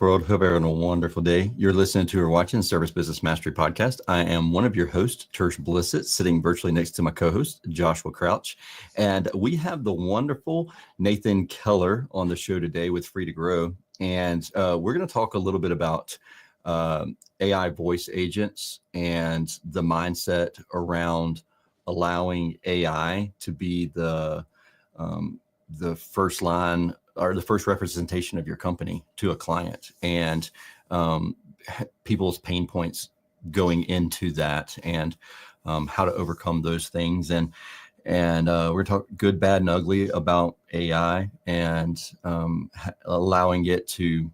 business world. Hope you're having a wonderful day. You're listening to or watching Service Business Mastery Podcast. I am one of your hosts, Tersh Blissett, sitting virtually next to my co-host, Joshua Crouch. And we have the wonderful Nathan Keller on the show today with Free2Grow. And we're going to talk a little bit about AI voice agents and the mindset around allowing AI to be the first line or the first representation of your company to a client, and people's pain points going into that, and how to overcome those things. And we're talking good, bad, and ugly about AI, and allowing it to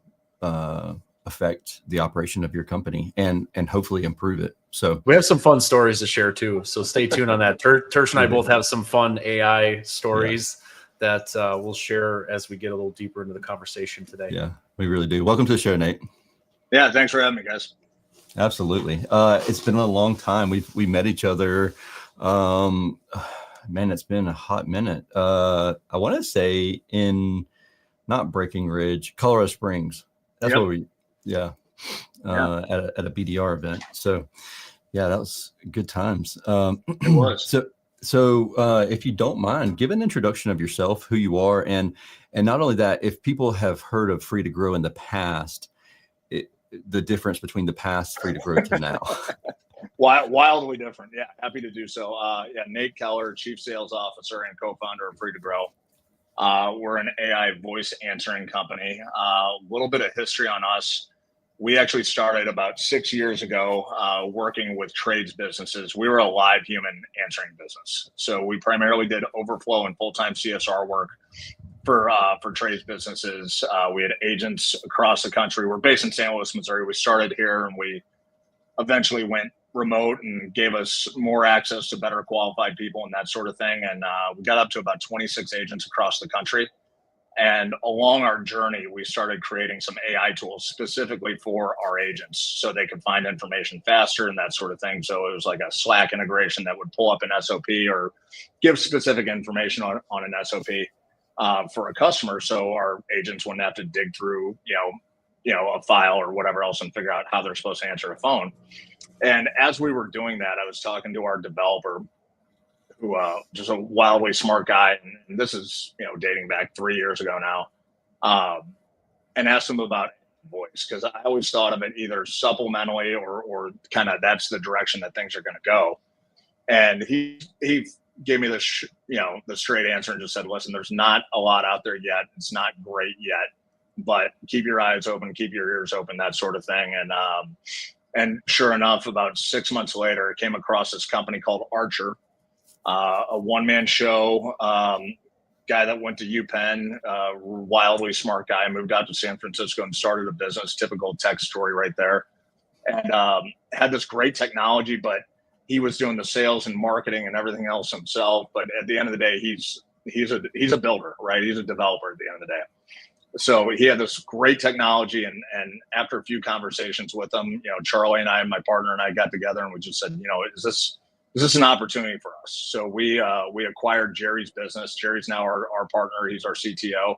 affect the operation of your company and hopefully improve it. So we have some fun stories to share too. So stay tuned on that. Tersh and I both have some fun AI stories that we'll share as we get a little deeper into the conversation today. Yeah, we really do. Welcome to the show, Nate. Yeah, thanks for having me, guys. Absolutely. It's been a long time. We met each other. Man, it's been a hot minute. I want to say in not Breckenridge, Colorado Springs. That's what we, at a BDR event. So yeah, that was good times. It was. So if you don't mind, give an introduction of yourself, who you are, and not only that, if people have heard of Free2Grow in the past, the difference between the past Free2Grow to now. Wildly different. Yeah, happy to do so. Nate Keller, Chief Sales Officer and co-founder of Free2Grow. We're an AI voice answering company. A little bit of history on us. We actually started about 6 years ago working with trades businesses. We were a live human answering business. So we primarily did overflow and full-time CSR work for trades businesses. We had agents across the country. We're based in St. Louis, Missouri. We started here and we eventually went remote and gave us more access to better qualified people and that sort of thing. And we got up to about 26 agents across the country. And along our journey, we started creating some AI tools specifically for our agents so they could find information faster and that sort of thing. So it was like a Slack integration that would pull up an SOP or give specific information on an SOP for a customer. So our agents wouldn't have to dig through, a file or whatever else and figure out how they're supposed to answer a phone. And as we were doing that, I was talking to our developer, who just a wildly smart guy, and this is dating back 3 years ago now, and asked him about voice, because I always thought of it either supplementally or kind of that's the direction that things are going to go. And he gave me the straight answer and just said, listen, there's not a lot out there yet. It's not great yet, but keep your eyes open, keep your ears open, that sort of thing. And sure enough, about 6 months later, I came across this company called Archer. A one-man show, guy that went to UPenn, wildly smart guy, moved out to San Francisco and started a business, typical tech story right there. And had this great technology, but he was doing the sales and marketing and everything else himself. But at the end of the day, he's a builder, right? He's a developer at the end of the day. So he had this great technology, and after a few conversations with him, Charlie and I, my partner and I got together and we just said, is this an opportunity for us? So we acquired Jerry's business. Jerry's now our partner. He's our CTO.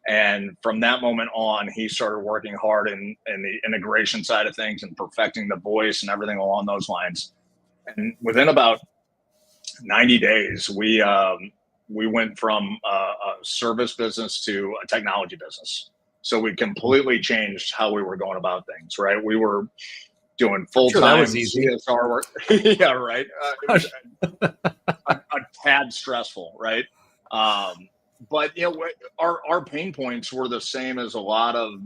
And from that moment on, he started working hard in the integration side of things and perfecting the voice and everything along those lines. And within about 90 days, we went from a service business to a technology business. So we completely changed how we were going about things, right? We were doing full-time CSR work. Yeah, right. It was a tad stressful, right? But our pain points were the same as a lot of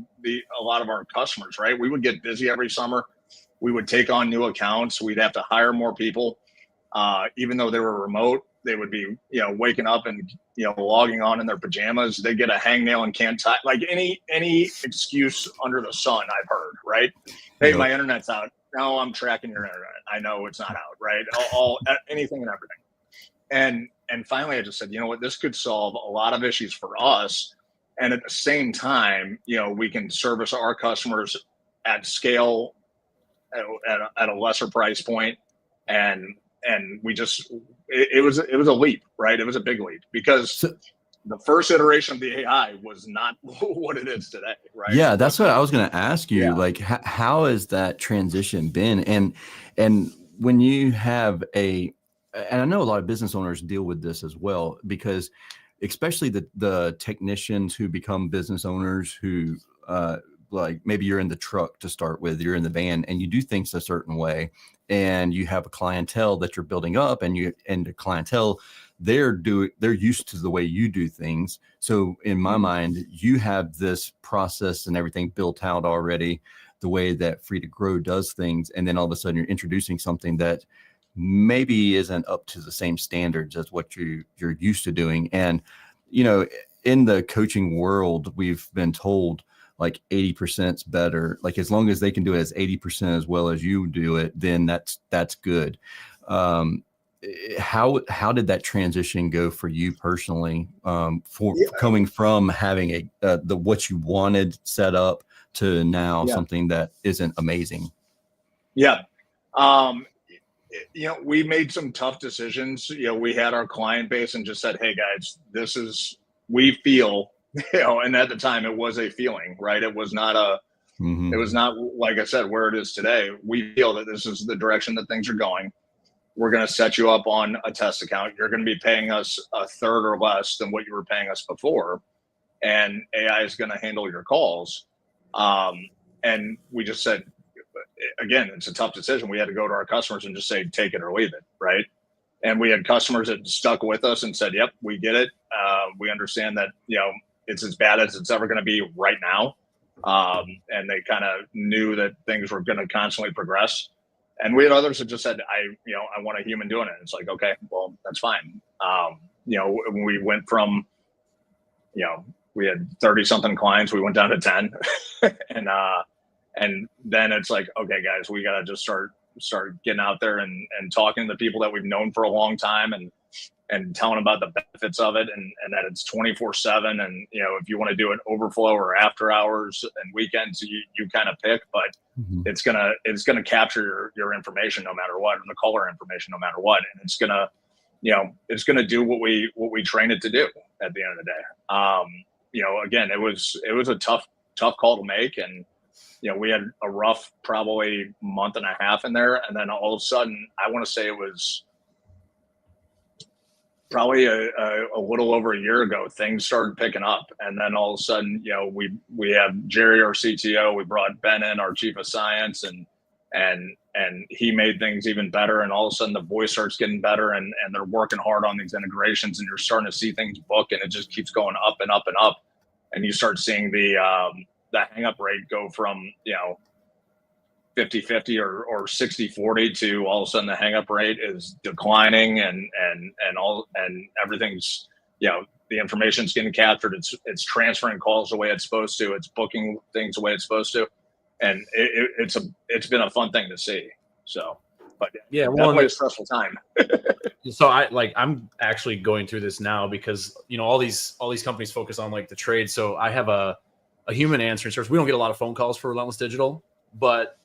our customers, right? We would get busy every summer. We would take on new accounts. We'd have to hire more people. Even though they were remote, they would be, waking up and, logging on in their pajamas. They get a hangnail and can't tie, like any excuse under the sun I've heard, right? Hey, my internet's out. No, I'm tracking your internet. I know it's not out, right? Anything and everything. And finally I just said, you know what, this could solve a lot of issues for us. And at the same time, we can service our customers at scale at a lesser price point. And we just, it was a leap, right? It was a big leap because the first iteration of the AI was not what it is today, right? Yeah, that's what I was going to ask you. Yeah. Like, how has that transition been? And when you have and I know a lot of business owners deal with this as well, because especially the technicians who become business owners who like maybe you're in the truck to start with, you're in the van, and you do things a certain way, and you have a clientele that you're building up, and the clientele, they're used to the way you do things. So in my mind, you have this process and everything built out already, the way that Free2Grow does things, and then all of a sudden you're introducing something that maybe isn't up to the same standards as what you're used to doing. And in the coaching world, we've been told like 80% is better. Like as long as they can do it as 80% as well as you do it, then that's good. How did that transition go for you personally, coming from having what you wanted set up to now something that isn't amazing? Yeah. We made some tough decisions. We had our client base and just said, hey guys, we feel, and at the time it was a feeling, right? It was not it was not, like I said, where it is today. We feel that this is the direction that things are going. We're going to set you up on a test account. You're going to be paying us a third or less than what you were paying us before. And AI is going to handle your calls. And we just said, again, it's a tough decision. We had to go to our customers and just say, take it or leave it, right? And we had customers that stuck with us and said, yep, we get it. We understand that, it's as bad as it's ever going to be right now. And they kind of knew that things were going to constantly progress. And we had others that just said, I want a human doing it. And it's like, okay, well, that's fine. We went from, we had 30 something clients, we went down to 10 and then it's like, okay, guys, we got to just start getting out there and talking to the people that we've known for a long time and telling about the benefits of it and that it's 24/7. And, if you want to do it overflow or after hours and weekends, you kind of pick, but it's going to capture your information no matter what, and the caller information no matter what. And it's going to do what we train it to do at the end of the day. Again, it was a tough call to make. And, we had a rough, probably month and a half in there. And then all of a sudden, I want to say it was probably a little over a year ago, things started picking up. And then all of a sudden, we have Jerry, our CTO, we brought Ben in, our chief of science, and he made things even better. And all of a sudden the voice starts getting better and they're working hard on these integrations, and you're starting to see things book, and it just keeps going up and up and up. And you start seeing the hang up rate go from, 50-50 or 60-40 to all of a sudden the hang up rate is declining and everything's, the information's getting captured. It's transferring calls the way it's supposed to. It's booking things the way it's supposed to. And it's been a fun thing to see. So, but yeah, definitely a stressful time. So I'm actually going through this now because, all these companies focus on like the trade. So I have a human answering service. We don't get a lot of phone calls for Relentless Digital, but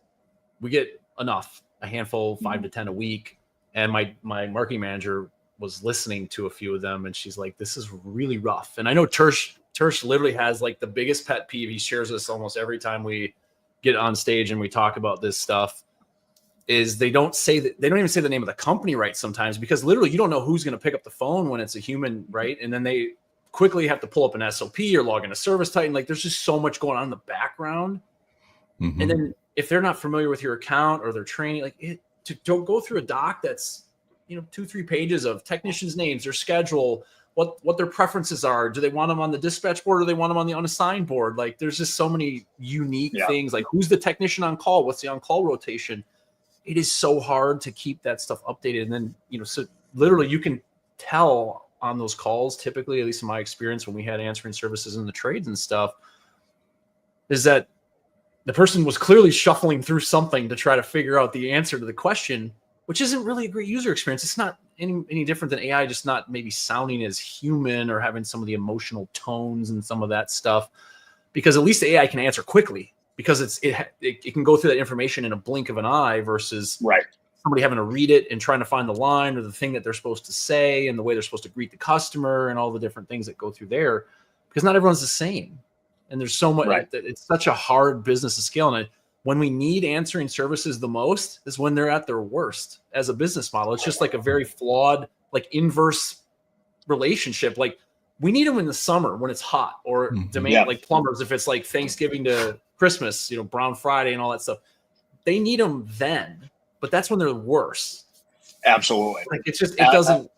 we get enough, a handful, 5 to 10 a week. And my marketing manager was listening to a few of them, and she's like, this is really rough. And I know Tersh literally has like the biggest pet peeve. He shares this almost every time we get on stage and we talk about this stuff, is they don't even say the name of the company right sometimes, because literally you don't know who's going to pick up the phone when it's a human, right? And then they quickly have to pull up an SOP or log into Service Titan. Like there's just so much going on in the background. And then if they're not familiar with your account or their training, to go through a doc that's, 2-3 pages of technicians' names, their schedule, what their preferences are. Do they want them on the dispatch board or do they want them on the unassigned board? Like there's just so many unique things. Like who's the technician on call? What's the on-call rotation? It is so hard to keep that stuff updated. And then, so literally you can tell on those calls, typically, at least in my experience, when we had answering services in the trades and stuff, is that the person was clearly shuffling through something to try to figure out the answer to the question, which isn't really a great user experience. It's not any different than AI, just not maybe sounding as human or having some of the emotional tones and some of that stuff, because at least the AI can answer quickly because it can go through that information in a blink of an eye versus somebody having to read it and trying to find the line or the thing that they're supposed to say and the way they're supposed to greet the customer and all the different things that go through there, because not everyone's the same. And there's so much, it's such a hard business to scale. And when we need answering services the most is when they're at their worst as a business model. It's just like a very flawed, like inverse relationship. Like we need them in the summer when it's hot, or demand, like plumbers, if it's like Thanksgiving to Christmas, Brown Friday and all that stuff, they need them then, but that's when they're worse. Absolutely. Like it's just, it doesn't.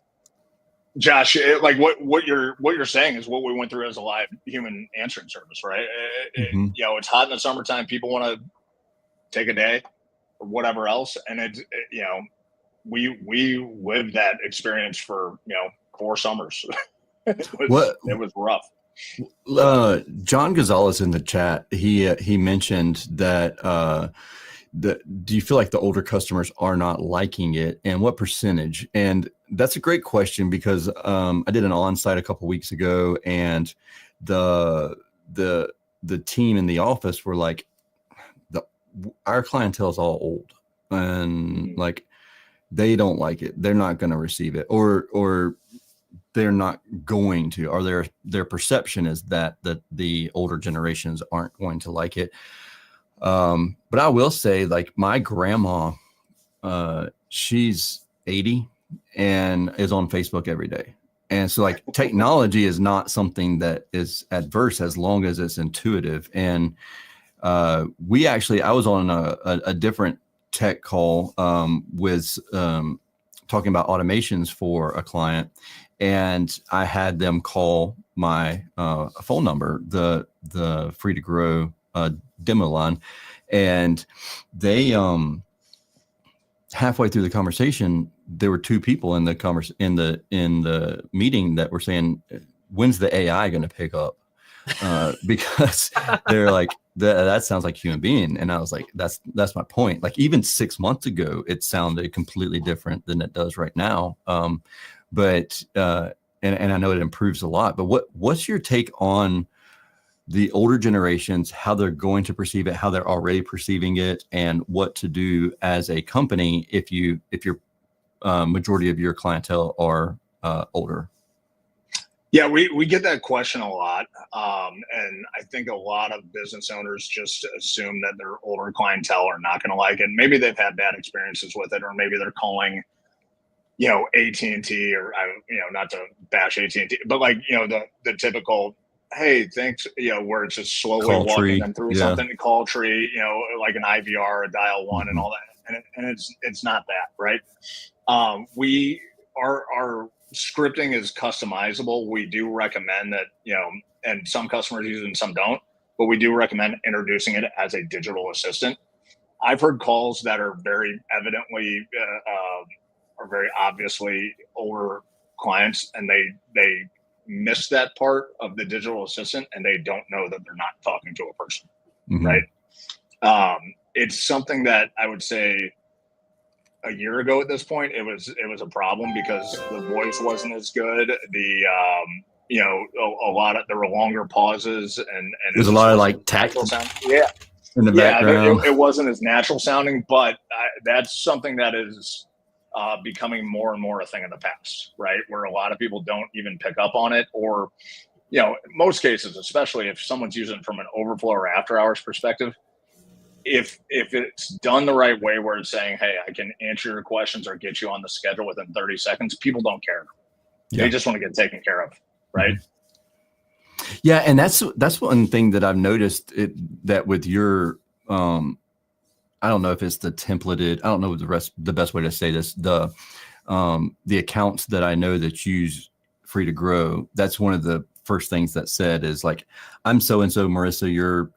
Josh, like what you're saying is what we went through as a live human answering service, right? It's hot in the summertime. People want to take a day or whatever else, and we lived that experience for 4 summers. It was rough. John Gonzalez in the chat, he mentioned that do you feel like the older customers are not liking it, and what percentage? And that's a great question, because I did an on-site a couple weeks ago, and the team in the office were like, our clientele is all old, and like they don't like it. They're not going to receive it, or they're not going to, or their perception is that the older generations aren't going to like it. But I will say, like, my grandma, she's 80 and is on Facebook every day. And so like technology is not something that is adverse as long as it's intuitive. And I was on a different tech call with talking about automations for a client, and I had them call my phone number, the Free2Grow demo line, and they halfway through the conversation, there were 2 people in the meeting that were saying, "When's the AI going to pick up?" Because they're like, that sounds like human being. And I was like, that's my point. Like even 6 months ago, it sounded completely different than it does right now. But I know it improves a lot, but what's your take on the older generations, how they're going to perceive it, how they're already perceiving it, and what to do as a company if your majority of your clientele are older? Yeah, we get that question a lot. And I think a lot of business owners just assume that their older clientele are not going to like it. Maybe they've had bad experiences with it, or maybe they're calling, AT&T, or, not to bash AT&T, but like, the typical, hey, thanks, where it's just slowly call walking tree. them through something, call tree, like an IVR, a dial one, and all that. And it's not that, right? Our scripting is customizable. We do recommend that, and some customers use it and some don't, but we do recommend introducing it as a digital assistant. I've heard calls that are very evidently, are very obviously older clients, and they miss that part of the digital assistant, and they don't know that they're not talking to a person, right? It's something that I would say a year ago at this point, it was a problem because the voice wasn't as good. There were longer pauses, and there's a lot of like tactile sound. In the background. It wasn't as natural sounding, but that's something that is becoming more and more a thing of the past, right? Where a lot of people don't even pick up on it, or, in most cases, especially if someone's using it from an overflow or after hours perspective, if it's done the right way, where it's saying, hey, I can answer your questions or get you on the schedule within 30 seconds, people don't care. They just want to get taken care of, right? Yeah, and that's one thing that I've noticed, that with your I don't know if it's the templated, I don't know the best way to say this, the accounts that I know that use Free2Grow, that's one of the first things that said is like, I'm so-and-so, Marissa, your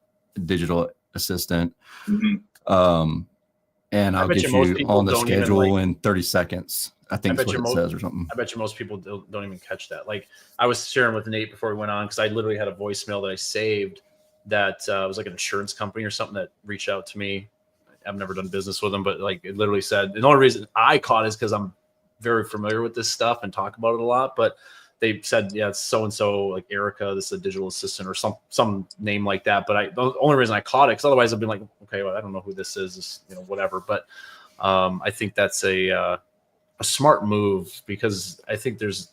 digital assistant. And I'll get you on the schedule in 30 seconds. I think that's what it says or something. I bet you most people don't even catch that. Like I was sharing with Nate before we went on, because I literally had a voicemail that I saved that was like an insurance company or something that reached out to me. I've never done business with them, but like it literally said, the only reason I caught is because I'm very familiar with this stuff and talk about it a lot, but they said, yeah, it's so-and-so, like Erica, this is a digital assistant or some name like that. But the only reason I caught it, because otherwise I've been like, okay, well, I don't know who this is, whatever. But I think that's a smart move, because I think there's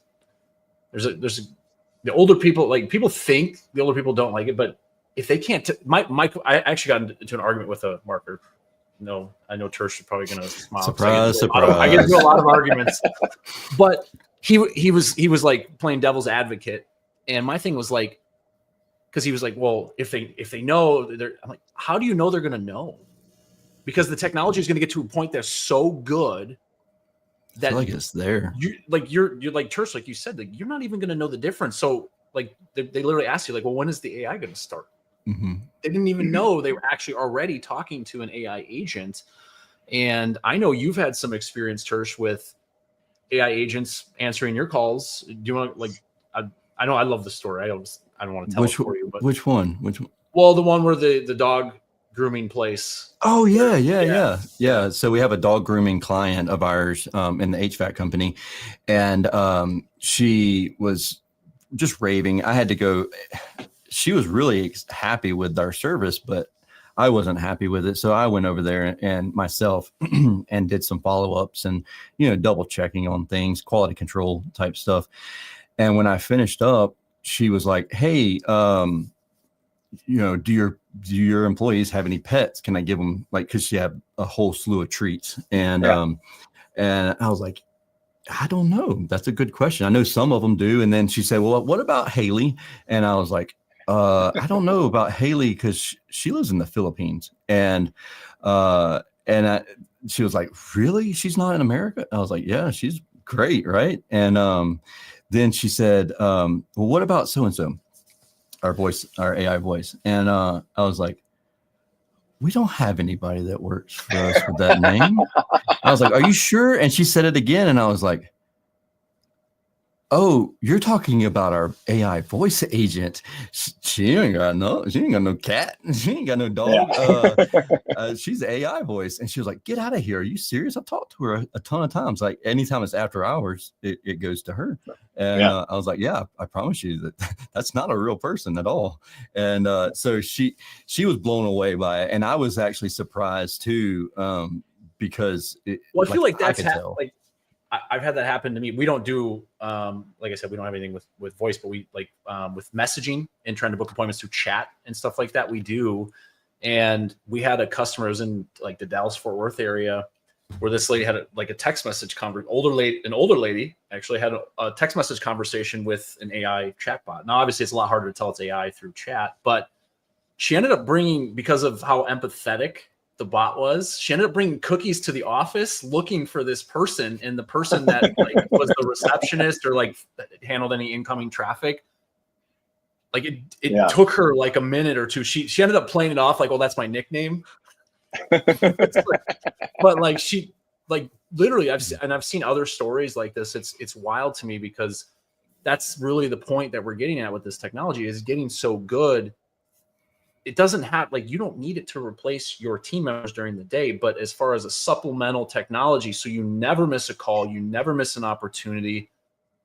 the older people, like, people think the older people don't like it, but if they can't, I actually got into an argument with a marketer. No, I know Tersh is probably going to smile. Surprise. I get into a lot of arguments, but he was like playing devil's advocate. And my thing was like, because he was like, well, if they know, I'm like, how do you know they're going to know? Because the technology is going to get to a point that's so good that, I feel like it's there. You're like Tersh, like you said, like, you're not even going to know the difference. So like they literally asked you, like, well, when is the AI going to start? Mm-hmm. They didn't even know they were actually already talking to an AI agent. And I know you've had some experience, Tersh, with AI agents answering your calls. Do you want to, like, I know I love the story. I don't want to tell it for you, but which one? Well, the one where the dog grooming place. Oh yeah. So we have a dog grooming client of ours in the HVAC company, and she was just raving. I had to go. She was really happy with our service, but I wasn't happy with it. So I went over there and myself and did some follow-ups and, double checking on things, quality control type stuff. And when I finished up, she was like, hey, do your employees have any pets? Can I give them, like, cause she had a whole slew of treats. And, and I was like, I don't know. That's a good question. I know some of them do. And then she said, well, what about Haley? And I was like, I don't know about Haley, because she lives in the Philippines. And she was like, really? She's not in America? I was like, yeah, she's great. Right. And then she said, well, what about so-and-so? Our AI voice. And I was like, we don't have anybody that works for us with that name. I was like, are you sure? And she said it again. And I was like, oh, you're talking about our AI voice agent. She ain't got no cat. She ain't got no dog. Yeah. She's AI voice. And she was like, get out of here. Are you serious? I've talked to her a ton of times. Like, anytime it's after hours, it goes to her. And I was like, yeah, I promise you that's not a real person at all. And so she was blown away by it. And I was actually surprised too, because I feel like that's like, I've had that happen to me. We don't do, like I said, we don't have anything with voice, but we like with messaging and trying to book appointments through chat and stuff like that. We do. And we had a customer who's in like the Dallas Fort Worth area, where this lady had a text message an older lady actually had a text message conversation with an AI chatbot. Now, obviously it's a lot harder to tell it's AI through chat, but she ended up bringing, because of how empathetic the bot was, she ended up bringing cookies to the office looking for this person, and the person that like was the receptionist or like handled any incoming traffic. Like it took her like a minute or two. She ended up playing it off like, oh, that's my nickname. But like she like literally I've seen other stories like this. It's wild to me, because that's really the point that we're getting at with this technology, is getting so good. It doesn't have, like, you don't need it to replace your team members during the day, but as far as a supplemental technology, so you never miss a call, you never miss an opportunity.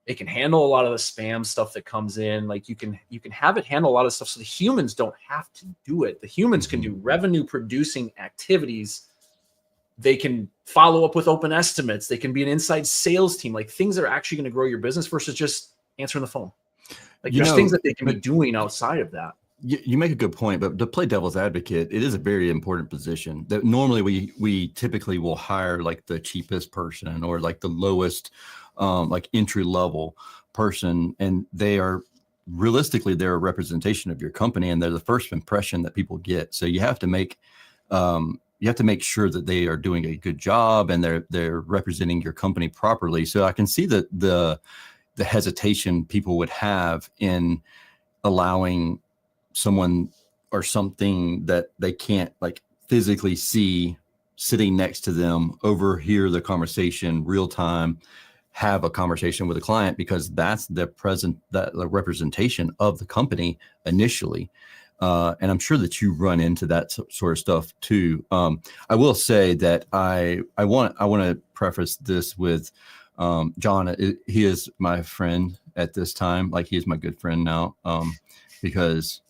It can handle a lot of the spam stuff that comes in. Like you can have it handle a lot of stuff, so the humans don't have to do it. The humans can do revenue producing activities. They can follow up with open estimates. They can be an inside sales team, like things that are actually going to grow your business versus just answering the phone. Like there's things that they can be doing outside of that. You make a good point, but to play devil's advocate, it is a very important position that normally we typically will hire like the cheapest person or like the lowest, like entry level person. And they are realistically, they're a representation of your company, and they're the first impression that people get. So you have to make sure that they are doing a good job and they're representing your company properly. So I can see that the hesitation people would have in allowing someone or something that they can't like physically see sitting next to them, overhear the conversation real time, have a conversation with a client, because that's the representation of the company initially. And I'm sure that you run into that sort of stuff too. I will say that I want to preface this with John. He is my friend at this time. Like, he is my good friend now, because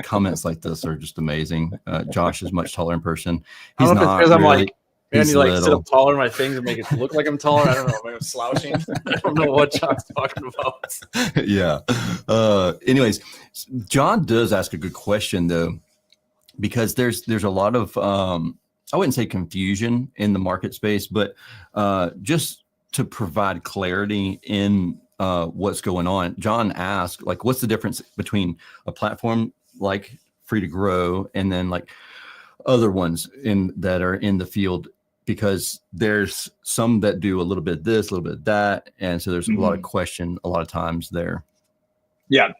comments like this are just amazing. Josh is much taller in person. He's not really. Maybe I He's need to like sit little. up taller in my things and make it look like I'm taller. I don't know. Maybe I'm slouching. I don't know what John's talking about. Yeah. Anyways, John does ask a good question though, because there's a lot of I wouldn't say confusion in the market space, but just to provide clarity in what's going on. John asked, like, what's the difference between a platform like Free2Grow and then like other ones that are in the field? Because there's some that do a little bit of this, a little bit of that. And so there's a lot of question a lot of times there. Yeah.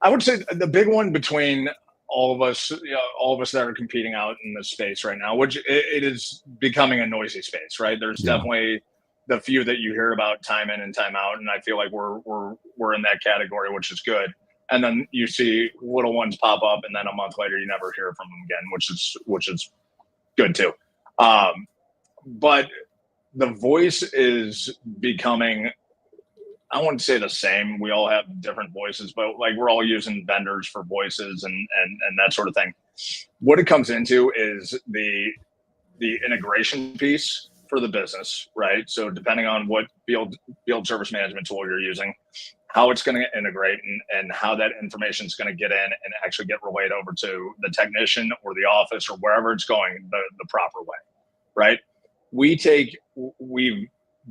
I would say the big one between all of us that are competing out in this space right now, which it is becoming a noisy space, right? There's definitely the few that you hear about time in and time out. And I feel like we're in that category, which is good. And then you see little ones pop up and then a month later, you never hear from them again, which is good too. But the voice is becoming, I wouldn't say the same. We all have different voices, but like we're all using vendors for voices and that sort of thing. What it comes into is the integration piece for the business, right? So depending on what field service management tool you're using, how it's going to integrate and how that information is going to get in and actually get relayed over to the technician or the office or wherever it's going the proper way, right? We've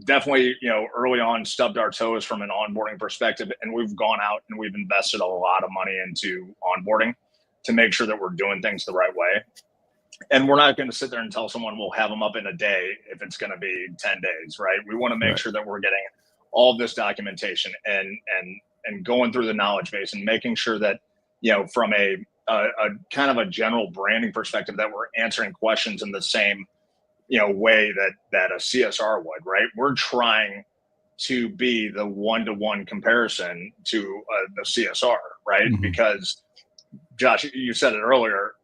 definitely, early on stubbed our toes from an onboarding perspective, and we've gone out and we've invested a lot of money into onboarding to make sure that we're doing things the right way. And we're not going to sit there and tell someone we'll have them up in a day if it's going to be 10 days, right? We want to make sure that we're getting all of this documentation and going through the knowledge base and making sure that, from a kind of a general branding perspective, that we're answering questions in the same way that a CSR would, right? We're trying to be the one-to-one comparison to the CSR, right? Because Josh, you said it earlier,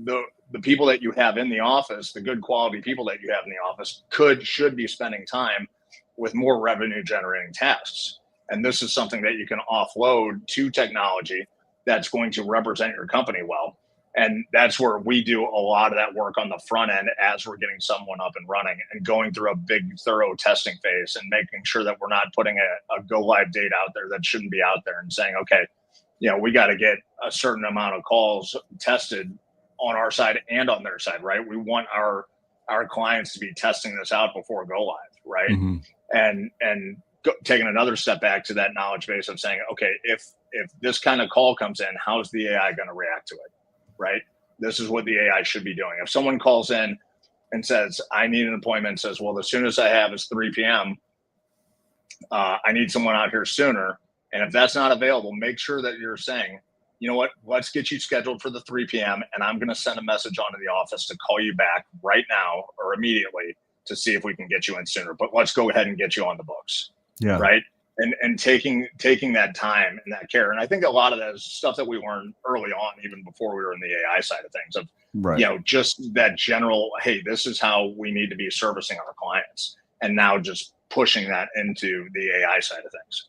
the people that you have in the office, the good quality people that you have in the office should be spending time with more revenue generating tasks. And this is something that you can offload to technology that's going to represent your company well. And that's where we do a lot of that work on the front end as we're getting someone up and running and going through a big, thorough testing phase and making sure that we're not putting a go live date out there that shouldn't be out there and saying, okay, we got to get a certain amount of calls tested on our side and on their side, right? We want our clients to be testing this out before go live, right? And taking another step back to that knowledge base of saying, okay, if this kind of call comes in, how's the AI going to react to it? Right? This is what the AI should be doing. If someone calls in and says, I need an appointment, says, well, the soonest I have is 3 p.m. I need someone out here sooner. And if that's not available, make sure that you're saying, you know what, let's get you scheduled for the 3 p.m. And I'm going to send a message onto the office to call you back right now or immediately to see if we can get you in sooner. But let's go ahead and get you on the books. Yeah. Right. And taking that time and that care. And I think a lot of that is stuff that we learned early on, even before we were in the AI side of things, of, just that general, hey, this is how we need to be servicing our clients. And now just pushing that into the AI side of things.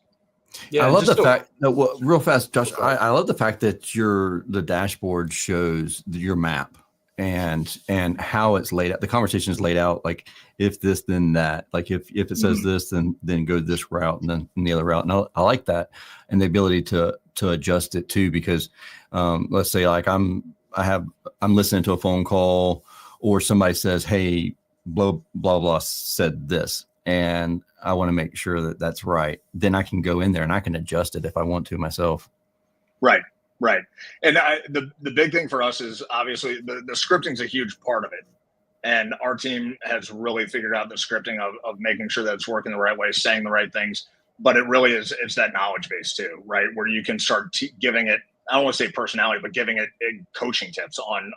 Yeah, I love the fact that, real fast, Josh, I love the fact that the dashboard shows your map and how it's laid out. The conversation is laid out like if this, then that. Like if it says this, then go this route and then the other route. And I like that, and the ability to adjust it too. Because let's say like I'm listening to a phone call or somebody says, hey, blah blah blah said this, and I want to make sure that that's right. Then I can go in there and I can adjust it if I want to myself. Right. Right. And the big thing for us is obviously the scripting is a huge part of it. And our team has really figured out the scripting of making sure that it's working the right way, saying the right things. But it really is, it's that knowledge base too, right? Where you can start giving it, I don't want to say personality, but giving it coaching tips on,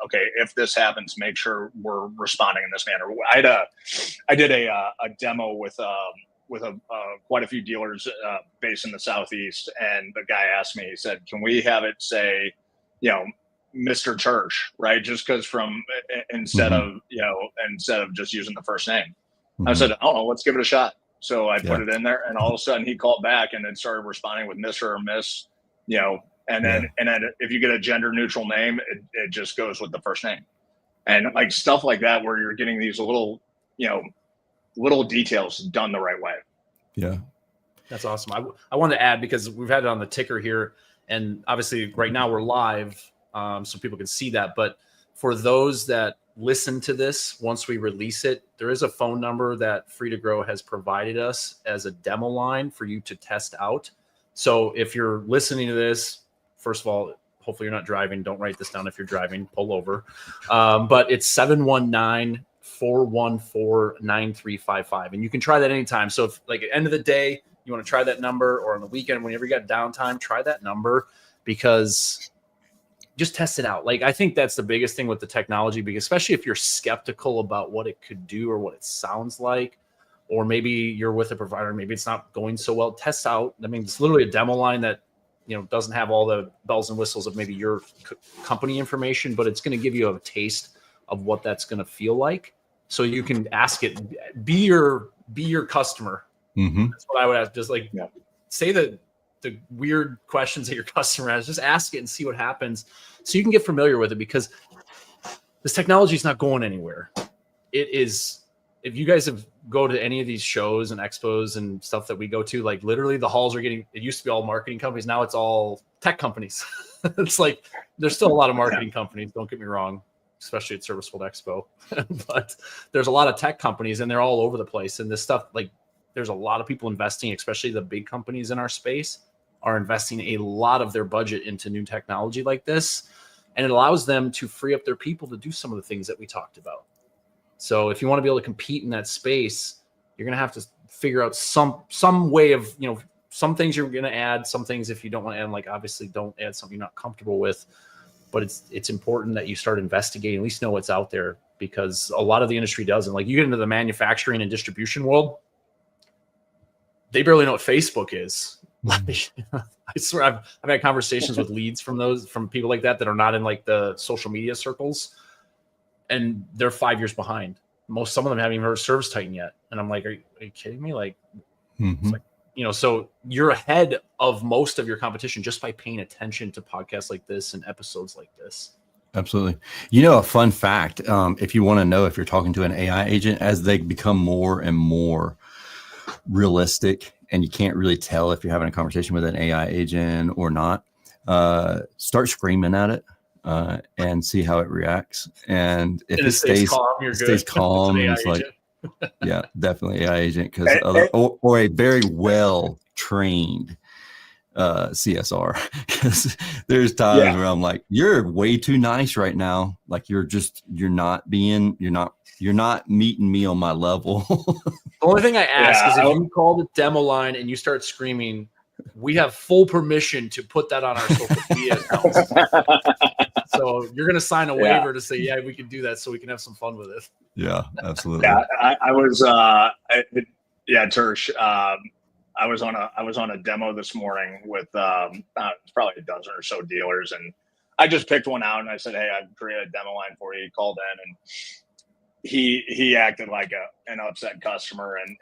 okay, if this happens, make sure we're responding in this manner. I did a demo with quite a few dealers based in the Southeast. And the guy asked me, he said, can we have it say, Mr. Church, right? Just because instead of just using the first name. I said, oh no, let's give it a shot. So I put it in there, and all of a sudden he called back and then started responding with Mr. or Miss, and then if you get a gender neutral name, it just goes with the first name. And like stuff like that, where you're getting these little little details done the right way. Yeah. That's awesome. I wanted to add, because we've had it on the ticker here, and obviously right now we're live, so people can see that. But for those that listen to this, once we release it, there is a phone number that Free2Grow has provided us as a demo line for you to test out. So if you're listening to this, first of all, hopefully you're not driving. Don't write this down if you're driving. Pull over. But it's 719-414-9355. And you can try that anytime. So if, like, at the end of the day, you want to try that number, or on the weekend, whenever you got downtime, try that number, because just test it out. Like, I think that's the biggest thing with the technology, because especially if you're skeptical about what it could do or what it sounds like, or maybe you're with a provider, maybe it's not going so well, test out. I mean, it's literally a demo line that, doesn't have all the bells and whistles of maybe your company information, but it's going to give you a taste of what that's going to feel like. So you can ask it, be your customer. Mm-hmm. That's what I would ask. Just say the weird questions that your customer has. Just ask it and see what happens, so you can get familiar with it, because this technology is not going anywhere. It is. If you guys go to any of these shows and expos and stuff that we go to, like, literally the halls are getting, it used to be all marketing companies. Now it's all tech companies. It's like, there's still a lot of marketing companies. Don't get me wrong, especially at Service World Expo, but there's a lot of tech companies, and they're all over the place. And this stuff, like, there's a lot of people investing, especially the big companies in our space are investing a lot of their budget into new technology like this. And it allows them to free up their people to do some of the things that we talked about. So if you want to be able to compete in that space, you're going to have to figure out some way of, some things you're going to add, some things if you don't want to add, like, obviously don't add something you're not comfortable with, but it's important that you start investigating, at least know what's out there, because a lot of the industry doesn't. Like, you get into the manufacturing and distribution world, they barely know what Facebook is. I swear I've had conversations with leads from people like that are not in, like, the social media circles, and they're 5 years behind. Some of them haven't even heard of Service Titan yet. And I'm like, are you kidding me? Like, Mm-hmm. it's like, so you're ahead of most of your competition just by paying attention to podcasts like this and episodes like this. Absolutely. A fun fact, if you want to know if you're talking to an AI agent, as they become more and more realistic, and you can't really tell if you're having a conversation with an AI agent or not, start screaming at it and see how it reacts. And if it stays calm, you're good. Stays calm, it's like, yeah, definitely AI agent, because or a very well trained CSR, because there's times where I'm like, you're way too nice right now. Like, you're not meeting me on my level. The only thing I ask is, if you call the demo line and you start screaming, we have full permission to put that on our social media accounts. So you're going to sign a waiver to say, yeah, we can do that, so we can have some fun with it. Yeah, absolutely. Yeah, I was, Tersh. I was on a demo this morning with it's probably a dozen or so dealers, and I just picked one out and I said, hey, I've created a demo line for you. He called in, and he acted like an upset customer, and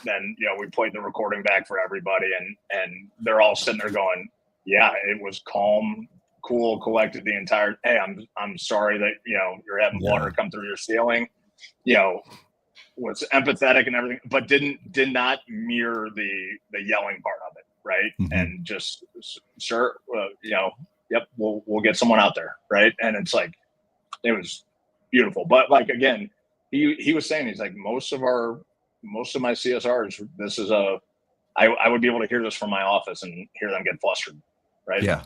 then we played the recording back for everybody, and they're all sitting there going, yeah, it was calm, cool, collected the entire. Hey, I'm sorry that you're having water come through your ceiling, was empathetic and everything, but did not mirror the yelling part of it, right? Mm-hmm. And just, sure, yep, we'll get someone out there, right? And it's like, it was beautiful. But like, again, he was saying, he's like, most of my CSRs, this is I would be able to hear this from my office and hear them get flustered, right? Yeah,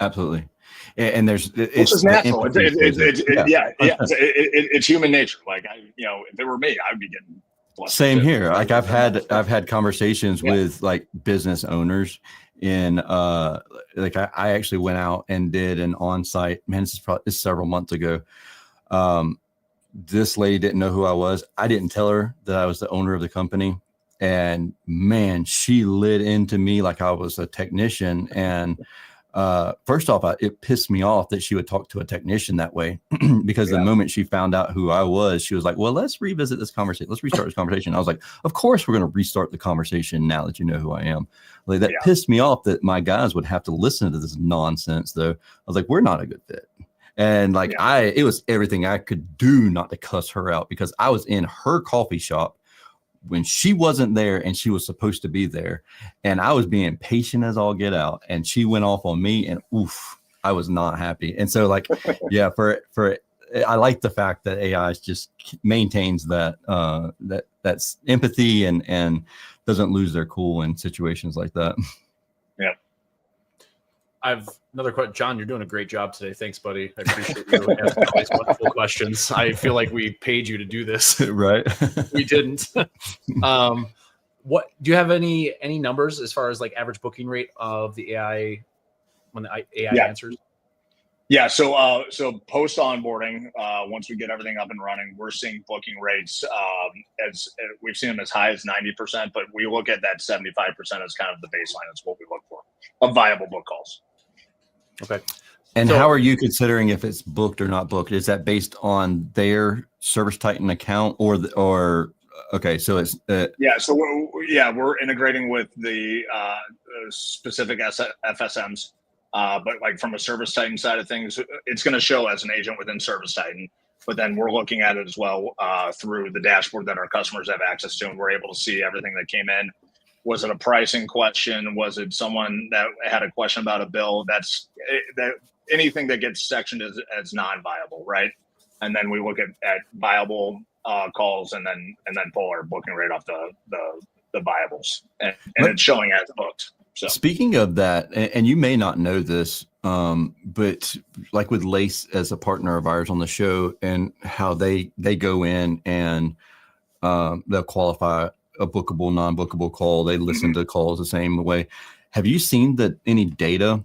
absolutely. And it's natural. It's human nature. Like, if it were me, I'd be getting flustered. Same here. Like, I've had conversations with like business owners in like I actually went out and did an on-site, man, this is several months ago. This lady didn't know who I was. I didn't tell her that I was the owner of the company. And man, she lit into me like I was a technician. And first off, it pissed me off that she would talk to a technician that way, because the moment she found out who I was, she was like, well, let's revisit this conversation. Let's restart this conversation. I was like, of course, we're going to restart the conversation now that you know who I am. Like, that pissed me off that my guys would have to listen to this nonsense, though. I was like, we're not a good fit. And like Yeah. it was everything I could do not to cuss her out, because I was in her coffee shop when she wasn't there and she was supposed to be there. And I was being patient as all get out. And she went off on me, and oof, I was not happy. And so like, yeah, I like the fact that AI just maintains that's empathy and doesn't lose their cool in situations like that. Yeah. I've another question. John, you're doing a great job today. Thanks, buddy. I appreciate you asking all these wonderful questions. I feel like we paid you to do this. Right. We didn't. What do you have any numbers as far as like average booking rate of the AI when the AI answers? Yeah. So post onboarding, once we get everything up and running, we're seeing booking rates as we've seen them as high as 90%, but we look at that 75% as kind of the baseline. That's what we look for of viable book calls. Okay. And how are you considering if it's booked or not booked? Is that based on their Service Titan account or okay, so it's So we're integrating with the specific FSMs, but like from a Service Titan side of things, it's going to show as an agent within Service Titan. But then we're looking at it as well through the dashboard that our customers have access to, and we're able to see everything that came in. Was it a pricing question? Was it someone that had a question about a bill? That's anything that gets sectioned as non-viable, right? And then we look at viable calls and then pull our booking rate off the viables, and it's showing as booked. So speaking of that, and you may not know this, but like with Lace as a partner of ours on the show, and how they go in and they'll qualify a bookable, non-bookable call. They listen to calls the same way. Have you seen any data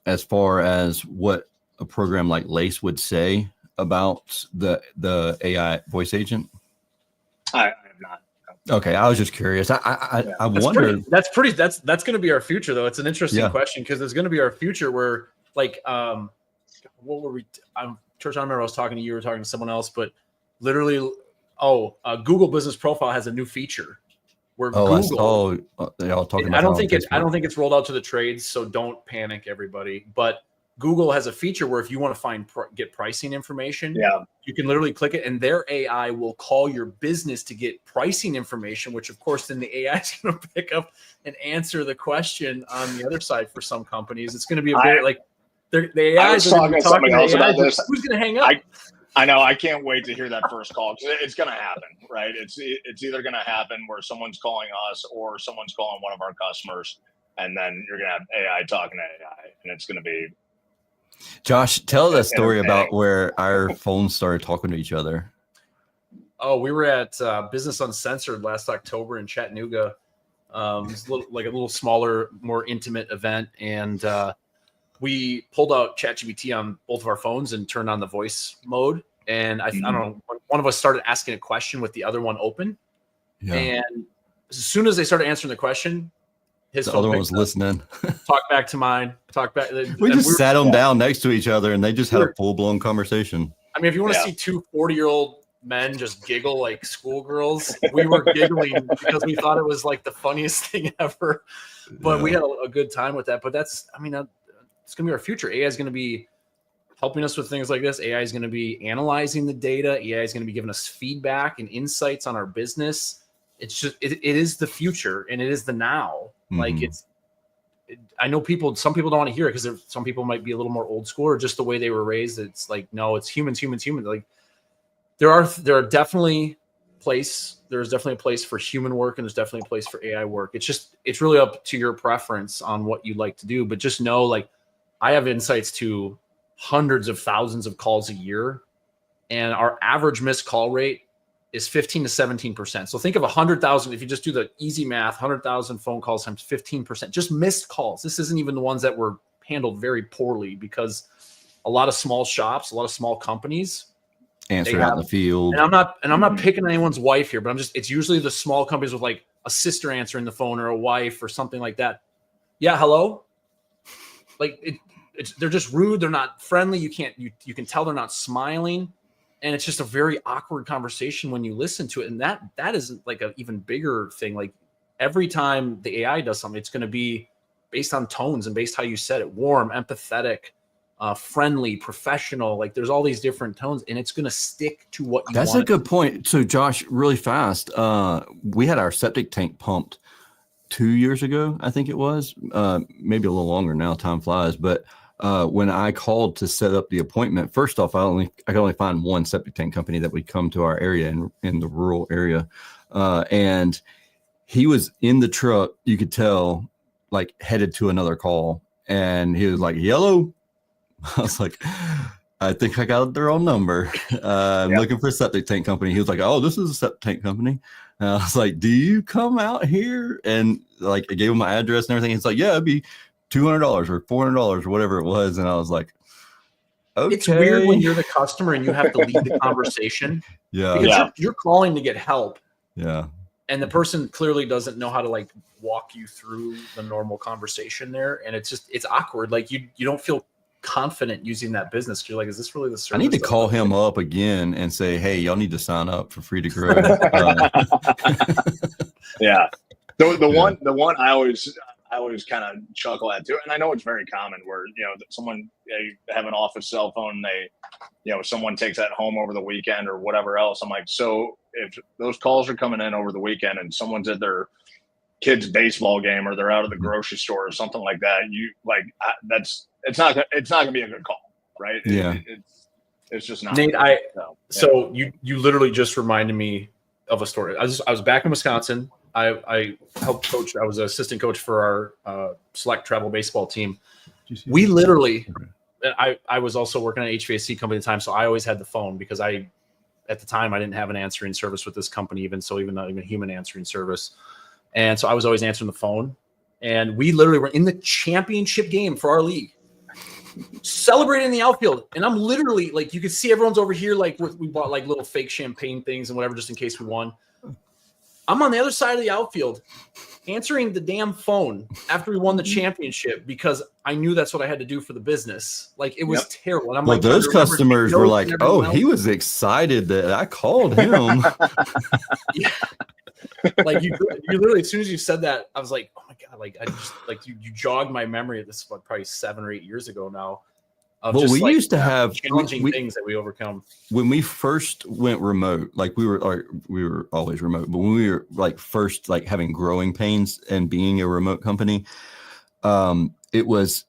as far as what a program like Lace would say about the AI voice agent? I have not. Okay, I was just curious. I wonder. That's going to be our future, though. It's an interesting question, because there's going to be our future where, like, what were we? Church, I remember I was talking to you, were talking to someone else, but literally, Google Business Profile has a new feature where Google. I saw y'all talking about. I don't think it's rolled out to the trades, so don't panic, everybody. But Google has a feature where if you want to get pricing information, you can literally click it, and their AI will call your business to get pricing information, which of course then the AI is going to pick up and answer the question on the other side. For some companies, it's going to be a very the AI. I was talking to somebody else about this. Who's going to hang up? I know. I can't wait to hear that first call, because it's going to happen, right? It's either going to happen where someone's calling us or someone's calling one of our customers, and then you're going to have AI talking to AI, and it's going to be. Josh, tell the story about where our phones started talking to each other. Oh, we were at Business Uncensored last October in Chattanooga. It was a little smaller, more intimate event, and we pulled out ChatGPT on both of our phones and turned on the voice mode. And I don't know, one of us started asking a question with the other one open. Yeah. And as soon as they started answering the question, the other one was listening. Talk back to mine. Talk back. We just sat them down next to each other, and they just had a full-blown conversation. I mean, if you want to see two 40-year-old men just giggle like schoolgirls, we were giggling because we thought it was like the funniest thing ever. But we had a good time with that. But it's going to be our future. AI is going to be helping us with things like this. AI is going to be analyzing the data. AI is going to be giving us feedback and insights on our business. It's just, it is the future, and it is the now. Like I know some people don't want to hear it because some people might be a little more old school or just the way they were raised. It's like, no, it's humans. Like there are definitely there's definitely a place for human work, and there's definitely a place for AI work. It's really up to your preference on what you'd like to do, but just know, like, I have insights to hundreds of thousands of calls a year, and our average missed call rate is 15 to 17%. So think of 100,000. If you just do the easy math, 100,000 phone calls times 15%, just missed calls. This isn't even the ones that were handled very poorly, because a lot of small shops, a lot of small companies answer out in the field. And I'm not picking anyone's wife here, but it's usually the small companies with like a sister answering the phone or a wife or something like that. Yeah. Hello. Like they're just rude. They're not friendly. You can tell they're not smiling. And it's just a very awkward conversation when you listen to it. And that isn't like an even bigger thing. Like every time the AI does something, it's going to be based on tones and based how you said it, warm, empathetic, friendly, professional. Like there's all these different tones, and it's going to stick to what you That's want. a good point. So Josh, really fast, we had our septic tank pumped 2 years ago, I think it was, maybe a little longer now, time flies. But when I called to set up the appointment, first off, I could only find one septic tank company that would come to our area in the rural area. And he was in the truck, you could tell, like headed to another call. And he was like, "Hello." I was like, "I think I got their own number. I'm looking for a septic tank company." He was like, "Oh, this is a septic tank company." And I was like, "Do you come out here?" And like, I gave him my address and everything. It's like, "Yeah, it'd be $200 or $400 or whatever it was." And I was like, "Okay." It's weird when you're the customer and you have to lead the conversation. Yeah. Because you're calling to get help. Yeah. And the person clearly doesn't know how to like walk you through the normal conversation there. And it's awkward. Like you don't feel confident using that business. You're like, is this really the service? I need to call him up again and say, "Hey, y'all need to sign up for Free2Grow." Yeah. The one I always kind of chuckle at too, and I know it's very common where someone, they have an office cell phone, and they someone takes that home over the weekend or whatever else. I'm like, so if those calls are coming in over the weekend and someone's at their kid's baseball game or they're out at the grocery store or something like that, it's not gonna be a good call, right? Yeah. It's just not. Nate, so you literally just reminded me of a story. I was back in Wisconsin. I helped coach. I was an assistant coach for our select travel baseball team. We literally, I was also working at an HVAC company at the time, so I always had the phone because at the time I didn't have an answering service with this company, even not even a human answering service, and so I was always answering the phone. And we literally were in the championship game for our league, celebrating in the outfield, and I'm literally like, you could see everyone's over here, like we bought like little fake champagne things and whatever just in case we won. I'm on the other side of the outfield answering the damn phone after we won the championship because I knew that's what I had to do for the business. Like it was terrible. And I'm well, like, those customers were like, "Oh, he was excited that I called him." Yeah. Like you literally, as soon as you said that, I was like, "Oh my God." Like I just like you jogged my memory. This is probably 7 or 8 years ago now. Well, we used to have challenging things that we overcome. When we first went remote, like we were always remote, but when we were like first like having growing pains and being a remote company, it was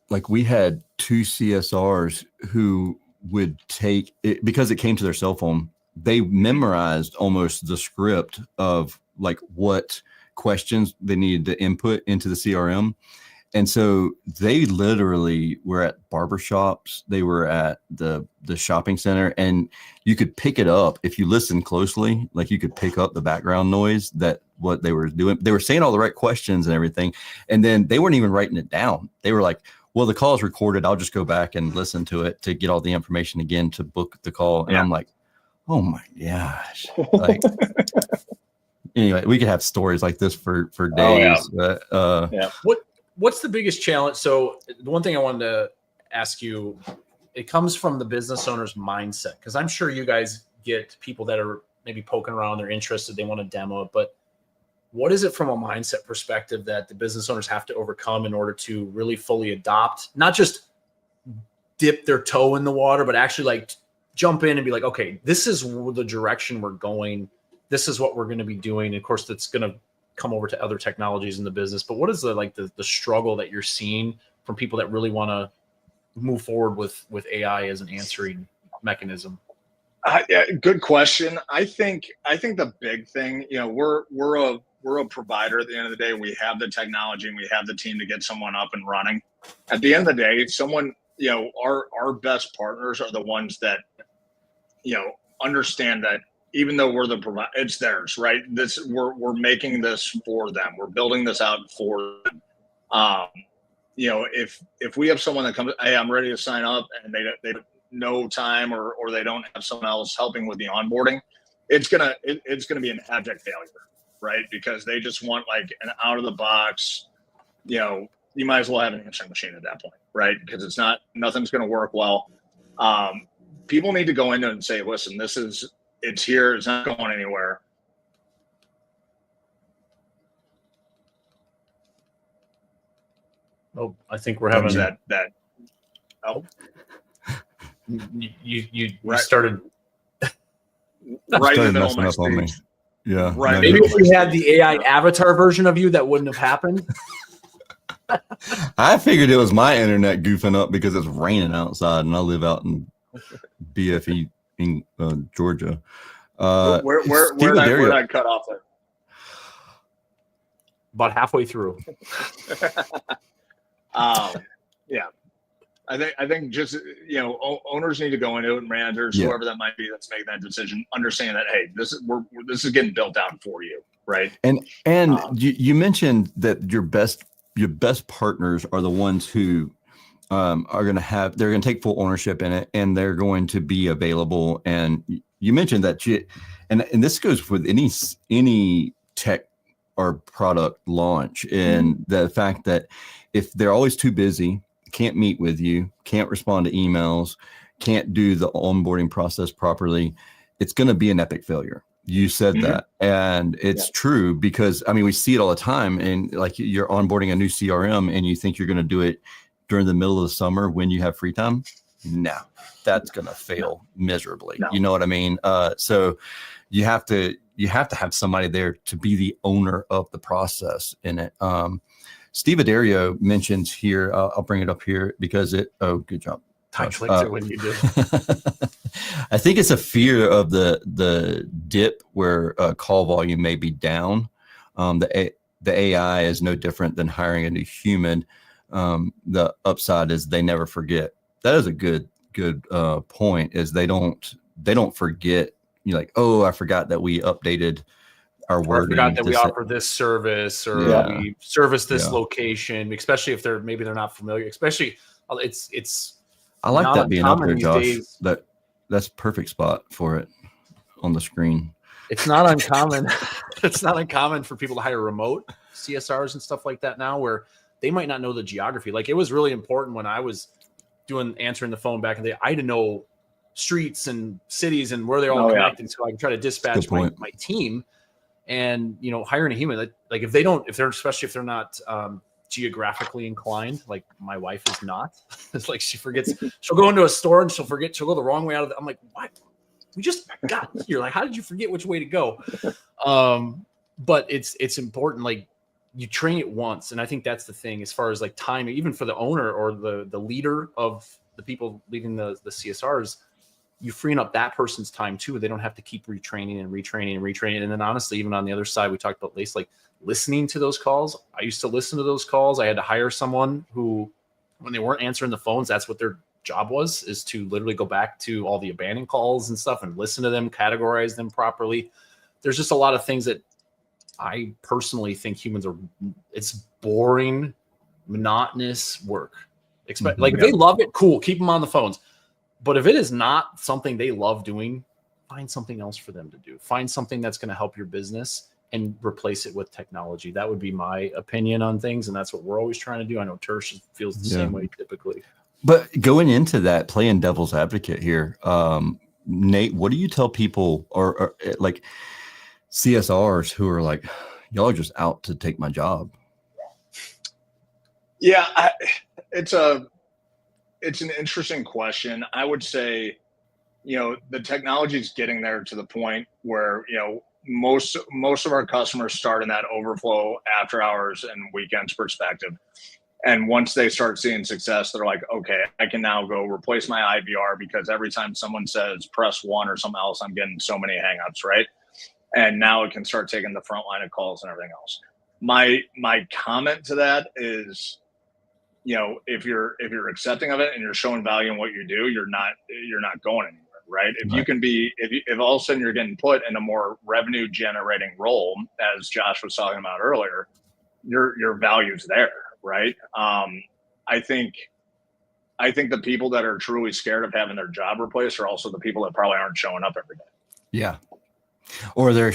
like we had 2 CSRs who would take it because it came to their cell phone. They memorized almost the script of like what questions they needed to input into the CRM. And so they literally were at barbershops. They were at the shopping center, and you could pick it up if you listen closely. Like you could pick up the background noise that what they were doing. They were saying all the right questions and everything. And then they weren't even writing it down. They were like, "Well, the call is recorded. I'll just go back and listen to it to get all the information again to book the call." And I'm like, "Oh my gosh." Like, anyway, we could have stories like this for days. Oh, yeah. But, what's the biggest challenge? So the one thing I wanted to ask you, it comes from the business owner's mindset, because I'm sure you guys get people that are maybe poking around, they're interested, they want to demo it, but what is it from a mindset perspective that the business owners have to overcome in order to really fully adopt, not just dip their toe in the water, but actually like jump in and be like, okay, this is the direction we're going. This is what we're going to be doing. And of course, that's going to come over to other technologies in the business, but what is the struggle that you're seeing from people that really want to move forward with AI as an answering mechanism? Yeah, good question. I think the big thing, we're a provider at the end of the day. We have the technology and we have the team to get someone up and running. At the end of the day, someone, our best partners are the ones that, understand that even though we're the provider, it's theirs, right? We're making this for them. We're building this out for them. If we have someone that comes, "Hey, I'm ready to sign up," and they no time or they don't have someone else helping with the onboarding, it's gonna be an abject failure, right? Because they just want like an out of the box, you might as well have an answering machine at that point, right? Because nothing's gonna work well. People need to go in and say, "Listen, it's here. It's not going anywhere." Oh, I think we're having that. Oh, You Right. started. right in the middle of messing my up on me. speech. Yeah. Right. no, Maybe you're- if we had the AI avatar version of you, that wouldn't have happened. I figured it was my internet goofing up because it's raining outside and I live out in BFE in Georgia. Where Steve did Adario- I cut off there? About halfway through. Yeah. I think just, owners need to go into it, and managers, Yeah. whoever that might be that's making that decision, understand that, hey, this is getting built out for you, right? And you mentioned that your best partners are the ones who are going to they're going to take full ownership in it, and they're going to be available. And you mentioned that and this goes with any tech or product launch, and the fact that if they're always too busy, can't meet with you, can't respond to emails, can't do the onboarding process properly, it's going to be an epic failure. You said that, and it's true, because I mean, we see it all the time. And like, you're onboarding a new CRM and you think you're going to do it during the middle of the summer when you have free time. No, that's going to fail miserably. No. You know what I mean? So you have to have somebody there to be the owner of the process in it. Steve Adario mentions here, I'll bring it up here because good job. I clicked it when you did. I think it's a fear of the dip where call volume may be down. The AI is no different than hiring a new human. The upside is they never forget. That is a good point. Is they don't forget. You're like, oh, I forgot that we updated our wording. I forgot that we offer this service, or we service this location, especially if they're not familiar. Especially, it's. I like that being up there, Josh. Days. That's perfect spot for it on the screen. It's not uncommon. It's not uncommon for people to hire remote CSRs and stuff like that now, where they might not know the geography. Like, it was really important when I was answering the phone back in the day. I had to know streets and cities and where they're all connected, so I can try to dispatch my team. And hiring a human, like especially if they're not geographically inclined, like my wife is not. It's like she forgets. She'll go into a store and she'll go the wrong way out of I'm like, what? We just got here. Like, how did you forget which way to go? But it's important. Like, you train it once, and I think that's the thing as far as like time, even for the owner or the leader of the people leading the CSRs. You freeing up that person's time too. They don't have to keep retraining. And then honestly, even on the other side, we talked about listening to those calls. I used to listen to those calls. I had to hire someone who, when they weren't answering the phones, that's what their job is to literally go back to all the abandoned calls and stuff and listen to them, categorize them properly. There's just a lot of things that I personally think it's boring, monotonous work. Like, if they love it, cool, keep them on the phones. But if it is not something they love doing, find something else for them to do. Find something that's going to help your business and replace it with technology. That would be my opinion on things, and that's what we're always trying to do. I know Tersh feels the same way typically. But going into that, playing devil's advocate here, Nate, what do you tell people or like CSRs who are like, y'all are just out to take my job? Yeah, it's an interesting question. I would say, the technology is getting there to the point where, most of our customers start in that overflow after hours and weekends perspective. And once they start seeing success, they're like, okay, I can now go replace my IVR, because every time someone says press 1 or something else, I'm getting so many hangups, right? And now it can start taking the front line of calls and everything else. My comment to that is, if you're accepting of it and you're showing value in what you do, you're not going anywhere, right? If you can be, if all of a sudden you're getting put in a more revenue generating role, as Josh was talking about earlier, your value's there, right? I think the people that are truly scared of having their job replaced are also the people that probably aren't showing up every day. Yeah. Or they're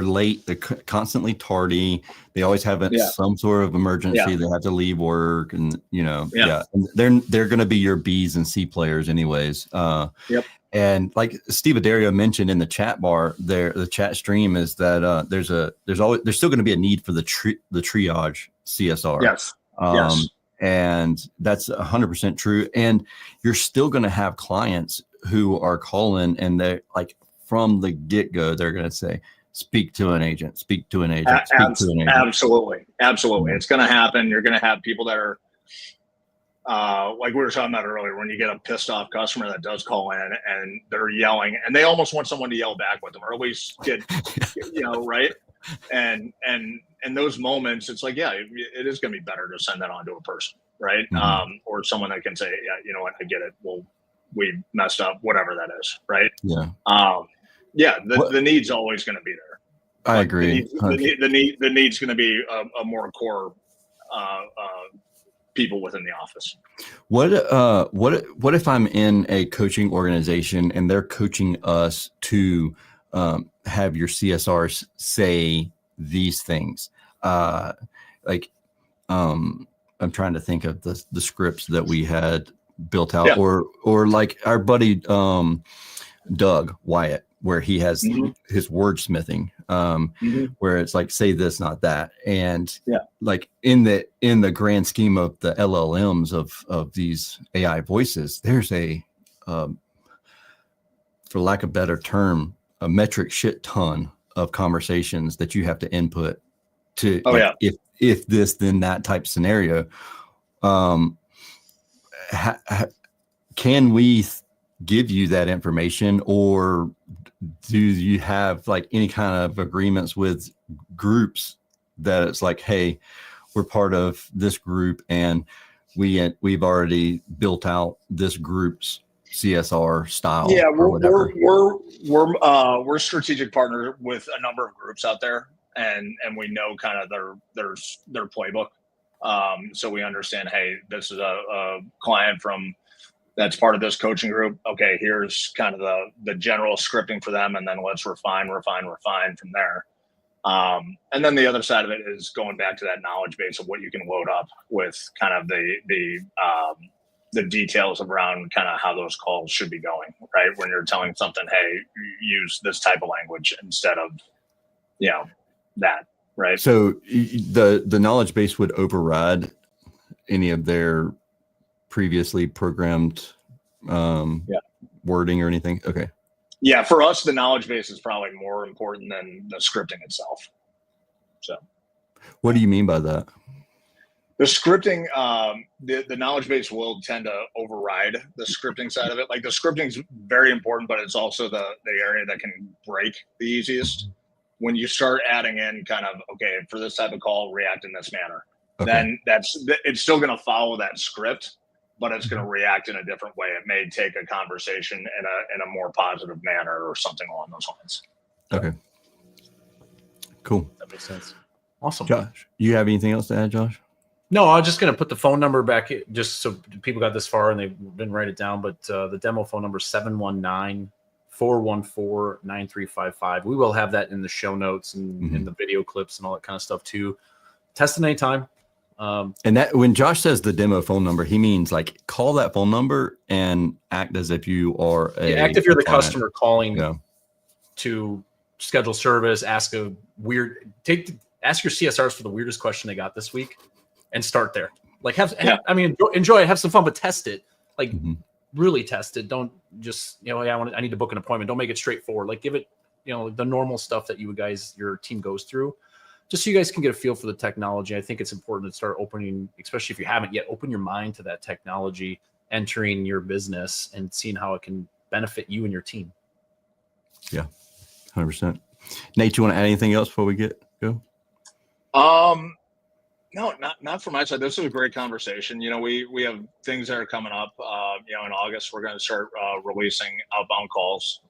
late, they're constantly tardy. They always have some sort of emergency. Yeah. They have to leave work, and And they're going to be your B's and C players anyways. And like Steve Adario mentioned in the chat bar there, the chat stream, is that there's still going to be a need for the triage CSR. Yes. And that's 100% true. And you're still going to have clients who are calling and they're like, from the get-go, they're going to say, speak to an agent, speak to an agent, speak to an agent. Absolutely. It's going to happen. You're going to have people that are, like we were talking about earlier, when you get a pissed off customer that does call in and they're yelling and they almost want someone to yell back with them, or at least get, right. And those moments, it's like, yeah, it is going to be better to send that on to a person. Right. Or someone that can say, yeah, you know what, I get it. Well, we messed up, whatever that is. Right. Yeah. The need's always going to be there. I agree. The need's going to be a more core, people within the office. What if I'm in a coaching organization and they're coaching us to have your CSRs say these things? I'm trying to think of the scripts that we had built out, or like our buddy Doug Wyatt, where he has his wordsmithing, where it's like, say this, not that. And like in the grand scheme of the LLMs of these AI voices, there's a, for lack of a better term, a metric shit ton of conversations that you have to input to, if this, then that type scenario. Can we give you that information, or do you have like any kind of agreements with groups that it's like, hey, we're part of this group and we've already built out this group's CSR style? Yeah, or we're strategic partners with a number of groups out there, and we know kind of their playbook. So we understand, hey, this is a client that's part of this coaching group. Okay, here's kind of the general scripting for them, and then let's refine from there. And then the other side of it is going back to that knowledge base of what you can load up with kind of the details around kind of how those calls should be going, right? When you're telling something, hey, use this type of language instead of, that, right? So the knowledge base would override any of their previously programmed wording or anything? Okay. Yeah, for us, the knowledge base is probably more important than the scripting itself. So what do you mean by that? The scripting, the knowledge base will tend to override the scripting side of it. Like the scripting is very important, but it's also the area that can break the easiest. When you start adding in kind of, okay, for this type of call, react in this manner, then it's still going to follow that script, but it's going to react in a different way. It may take a conversation in a more positive manner or something along those lines. Okay. Cool. That makes sense. Awesome. Josh, you have anything else to add, Josh? No, I was just going to put the phone number back just so people got this far and they didn't write it down. But the demo phone number is 719-414-9355. We will have that in the show notes and in the video clips and all that kind of stuff too. Test it anytime. And that when Josh says the demo phone number, he means like call that phone number and act as if you are act if you're the customer calling to schedule service. Ask your CSRs for the weirdest question they got this week. And start there. Like enjoy it, have some fun, but test it. Like really test it. Don't just, I need to book an appointment. Don't make it straightforward. Like give it, the normal stuff that your team goes through, just so you guys can get a feel for the technology. I think it's important to start opening, especially if you haven't yet, open your mind to that technology entering your business and seeing how it can benefit you and your team. Yeah, 100%. Nate, you want to add anything else before we go? No, not from my side. This is a great conversation. We have things that are coming up. In August, we're going to start releasing outbound calls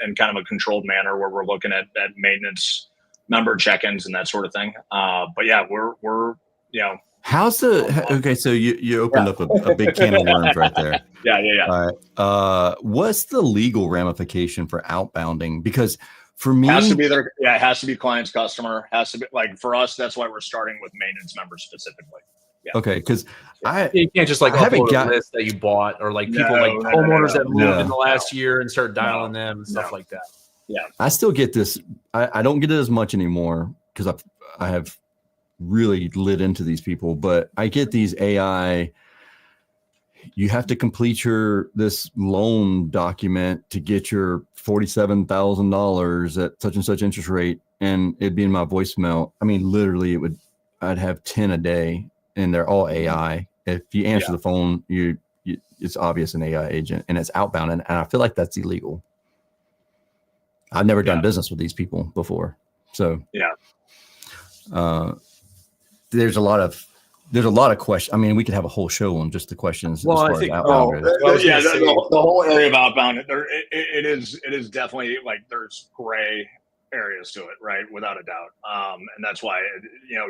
in kind of a controlled manner where we're looking at maintenance, member check-ins, and that sort of thing. But yeah, we're How's okay? So you opened up a big can of worms right there. Yeah. All right. What's the legal ramification for outbounding? Because for me, it has to be it has to be client's customer. Has to be like for us. That's why we're starting with maintenance members specifically. Yeah. Okay, because you can't just like upload a list that you bought or like people homeowners that moved in the last year and start dialing them and stuff like that. Yeah, I still get this. I don't get it as much anymore because I have really lit into these people, but I get these AI, you have to complete this loan document to get your $47,000 at such and such interest rate. And it'd be in my voicemail. I mean, literally I'd have 10 a day and they're all AI. If you answer the phone, it's obvious an AI agent and it's outbound. And I feel like that's illegal. I've never done business with these people before. So there's a lot of questions. I mean, we could have a whole show on just the questions. Well, I think the whole area of outbound, it is definitely like there's gray areas to it, right? Without a doubt. And that's why,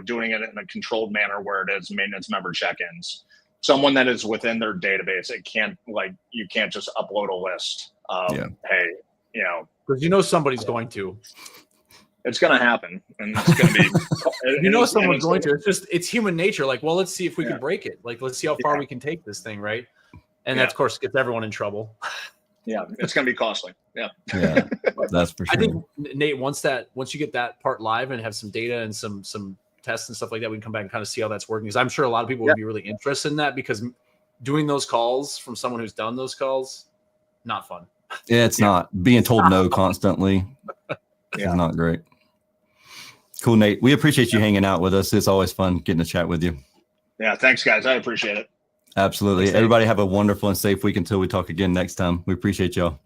doing it in a controlled manner where it is maintenance member check-ins, someone that is within their database, you can't just upload a list of, hey, because somebody's going to. It's going to happen, and it's going to be. Someone's going to. It's human nature. Like, well, let's see if we can break it. Like, let's see how far we can take this thing, right? And that, of course, gets everyone in trouble. Yeah, it's going to be costly. Yeah, that's for sure. I think, Nate, once you get that part live and have some data and some tests and stuff like that, we can come back and kind of see how that's working. Because I'm sure a lot of people would be really interested in that, because doing those calls from someone who's done those calls, not fun. Yeah, it's not. Being told no constantly is not great. Cool, Nate. We appreciate you hanging out with us. It's always fun getting to chat with you. Yeah, thanks, guys. I appreciate it. Absolutely. Everybody have a wonderful and safe week until we talk again next time. We appreciate y'all.